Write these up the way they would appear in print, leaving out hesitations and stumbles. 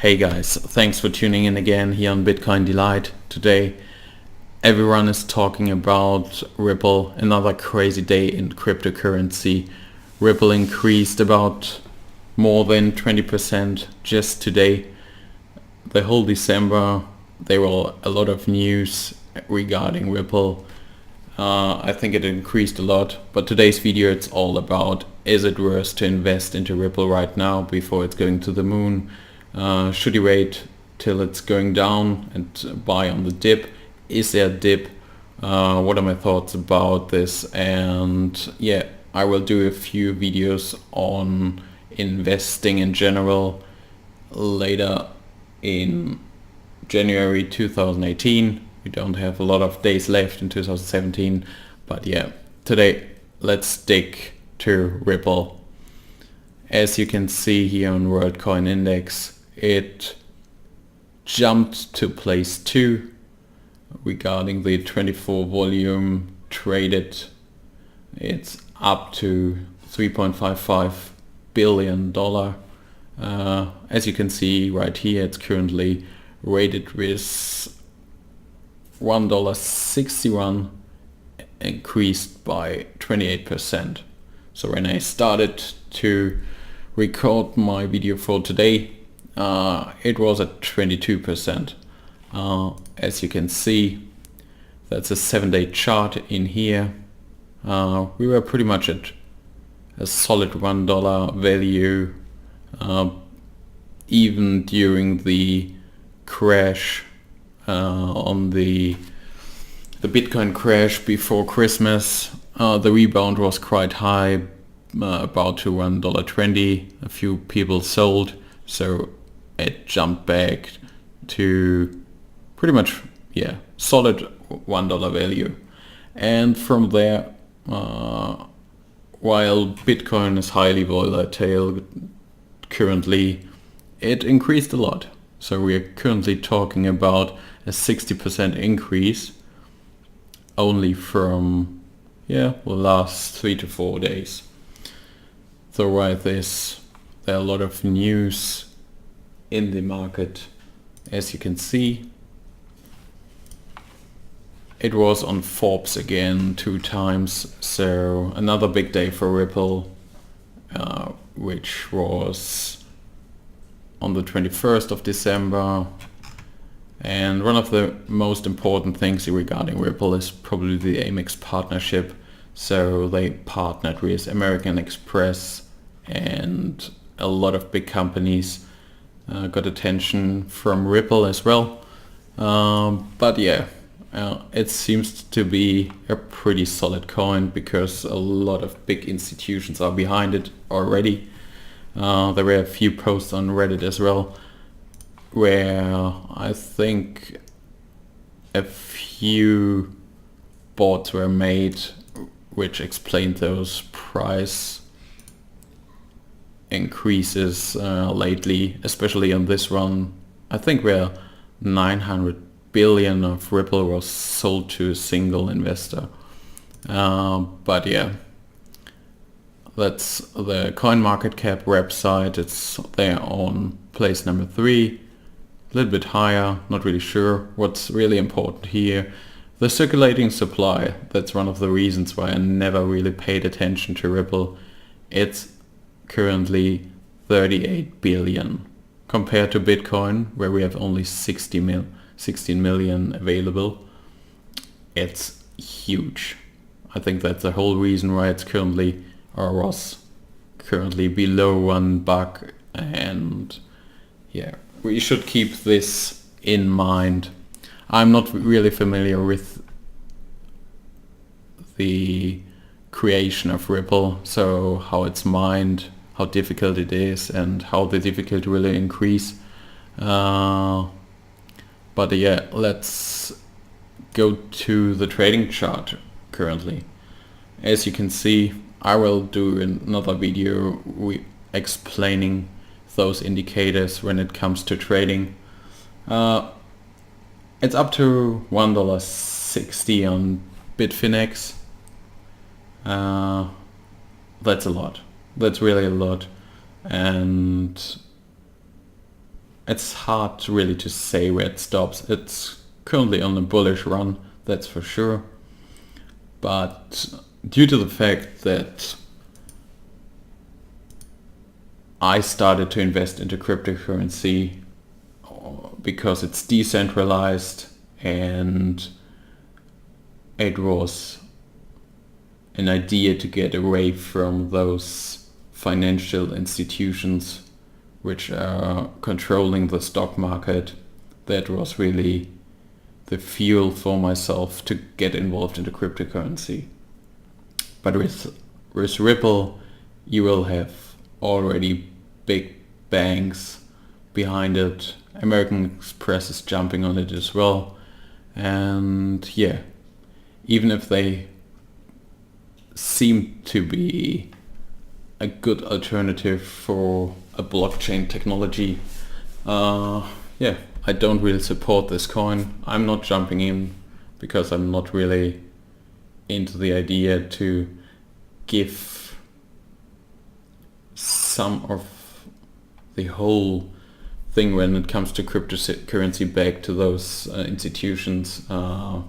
Hey guys, thanks for tuning in again here on Bitcoin Delight. Today everyone is talking about Ripple, another crazy day in cryptocurrency. Ripple increased about more than 20% just today. The whole December there were a lot of news regarding Ripple. I think it increased a lot, but today's video it's all about, is it worth to invest into Ripple right now before it's going to the moon? Should you wait till it's going down and buy on the dip? Is there a dip? What are my thoughts about this? And yeah, I will do a few videos on investing in general later in January 2018. We don't have a lot of days left in 2017, but yeah, today let's stick to Ripple. As you can see here on WorldCoin Index, it jumped to place 2 regarding the 24 volume traded. It's up to $3.55 billion. As you can see right here, it's currently rated with $1.61, increased by 28%. So when I started to record my video for today, it was at 22%. As you can see, that's a 7-day chart in here. We were pretty much at a solid $1 value, even during the crash, on the Bitcoin crash before Christmas. The rebound was quite high, about to $1.20. A few people sold, so it jumped back to pretty much, solid $1 value. And from there, while Bitcoin is highly volatile currently, it increased a lot. So we are currently talking about a 60% increase only from the last 3 to 4 days. So right, there are a lot of news in the market. As you can see, it was on Forbes again 2 times, so another big day for Ripple, which was on the 21st of December. And one of the most important things regarding Ripple is probably the Amex partnership. So they partnered with American Express, and a lot of big companies got attention from Ripple as well. But it seems to be a pretty solid coin because a lot of big institutions are behind it already. There were a few posts on Reddit as well, where I think a few bots were made which explained those price increases lately, especially on this one. I think where 900 billion of Ripple was sold to a single investor. But yeah, that's the CoinMarketCap website. It's there on place number 3. A little bit higher, not really sure. What's really important here, the circulating supply. That's one of the reasons why I never really paid attention to Ripple. It's currently 38 billion compared to Bitcoin, where we have only 16 million available. It's huge. I think that's the whole reason why it's currently, or was currently, below $1. And we should keep this in mind. I'm not really familiar with the creation of Ripple, so how it's mined, how difficult it is, and how the difficulty will increase. But let's go to the trading chart currently. As you can see, I will do another video explaining those indicators when it comes to trading. It's up to $1.60 on Bitfinex. That's a lot. That's really a lot. And it's hard really to say where it stops. It's currently on a bullish run, that's for sure. But due to the fact that I started to invest into cryptocurrency because it's decentralized and it was an idea to get away from those financial institutions which are controlling the stock market. That was really the fuel for myself to get involved into cryptocurrency. But with Ripple, you will have already big banks behind it. American Express is jumping on it as well. And yeah, even if they seem to be a good alternative for a blockchain technology, yeah, I don't really support this coin. I'm not jumping in because I'm not really into the idea to give some of the whole thing when it comes to cryptocurrency back to those institutions. I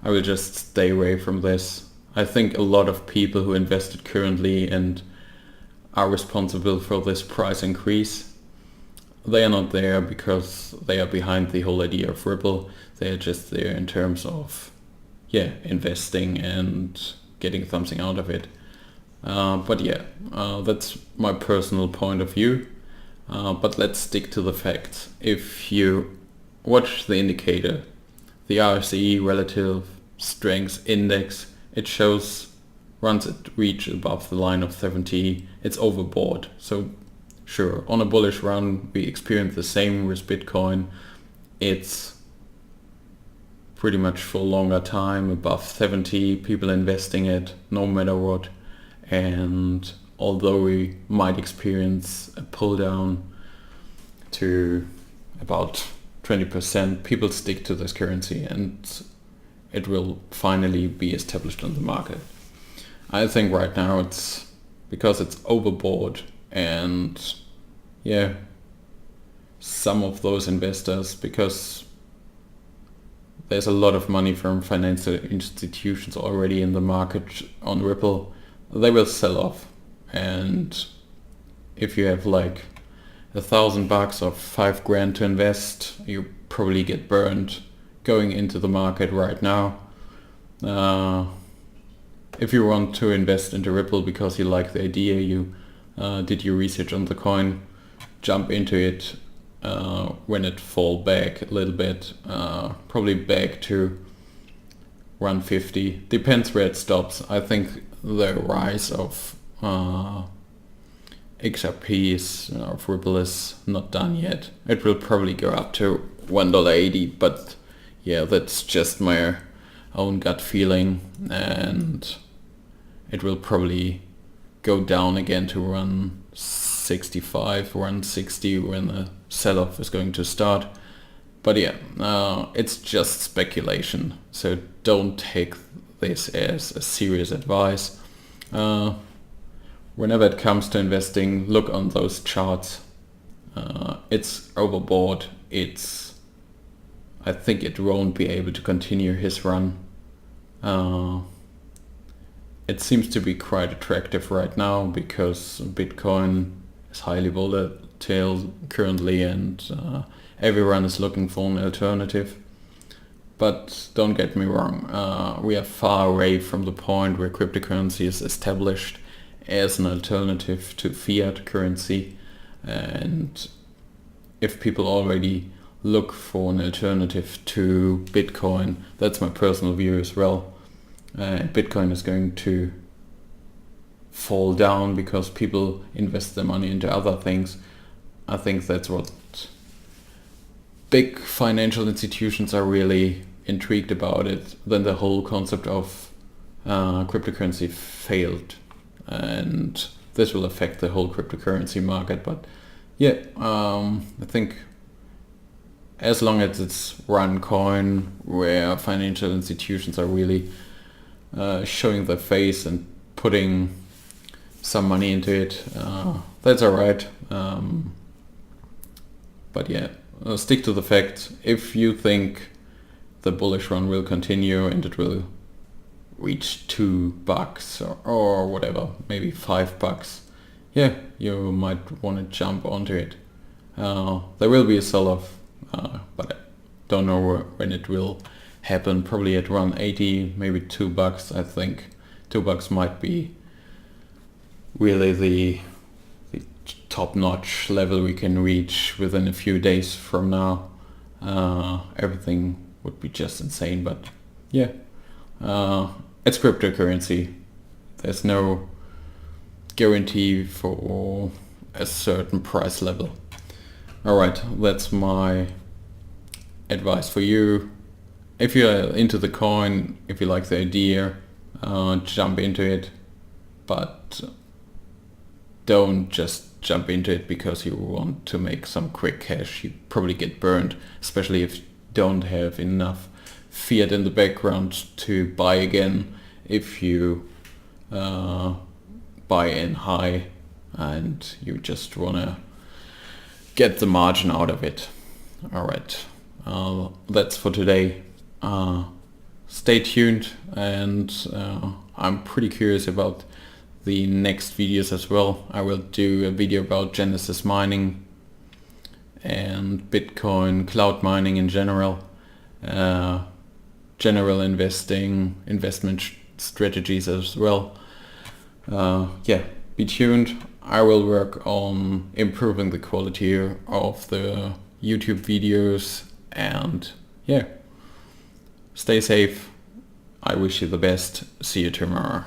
will just stay away from this. I think a lot of people who invested currently and are responsible for this price increase, they are not there because they are behind the whole idea of Ripple. They are just there in terms of, yeah, investing and getting something out of it. But yeah, that's my personal point of view. But let's stick to the facts. If you watch the indicator, the RSI Relative Strength Index, it shows once it reaches above the line of 70, it's overbought. So sure, on a bullish run, we experience the same with Bitcoin. It's pretty much for a longer time, above 70, people investing it no matter what. And although we might experience a pull down to about 20%, people stick to this currency and it will finally be established on the market. I think right now it's because it's overbought, and yeah, some of those investors, because there's a lot of money from financial institutions already in the market on Ripple, they will sell off. And if you have like $1,000 or $5,000 to invest, you probably get burned going into the market right now. If you want to invest into Ripple because you like the idea, you did your research on the coin, jump into it when it fall back a little bit, probably back to 150. Depends where it stops. I think the rise of XRP of Ripple is not done yet. It will probably go up to $1.80, but yeah, that's just my own gut feeling, and it will probably go down again to 165, 160 when the sell-off is going to start. But yeah, it's just speculation, so don't take this as a serious advice. Whenever it comes to investing, look on those charts. It's overbought. I think it won't be able to continue his run. It seems to be quite attractive right now because Bitcoin is highly volatile currently, and everyone is looking for an alternative. But don't get me wrong, we are far away from the point where cryptocurrency is established as an alternative to fiat currency. And if people already look for an alternative to Bitcoin, that's my personal view as well. Bitcoin is going to fall down because people invest their money into other things. I think that's what big financial institutions are really intrigued about it. Then the whole concept of cryptocurrency failed, and this will affect the whole cryptocurrency market. But yeah, I think as long as it's one coin where financial institutions are really showing their face and putting some money into it, that's alright. But yeah, stick to the fact. If you think the bullish run will continue and it will reach $2 or whatever, maybe $5, yeah, you might want to jump onto it. There will be a sell-off, but I don't know when it will happen. Probably at around 80, maybe $2. I think $2 might be really the top-notch level we can reach within a few days from now. Everything would be just insane, but yeah, it's cryptocurrency. There's no guarantee for a certain price level. Alright, that's my advice for you. If you're into the coin, if you like the idea, jump into it, but don't just jump into it because you want to make some quick cash. You probably get burned, especially if you don't have enough fiat in the background to buy again if you buy in high and you just want to get the margin out of it. Alright, that's for today. Stay tuned, and I'm pretty curious about the next videos as well. I will do a video about Genesis mining and Bitcoin, cloud mining in general, general investment strategies as well. Yeah, be tuned. I will work on improving the quality of the YouTube videos, and yeah, stay safe. I wish you the best. See you tomorrow.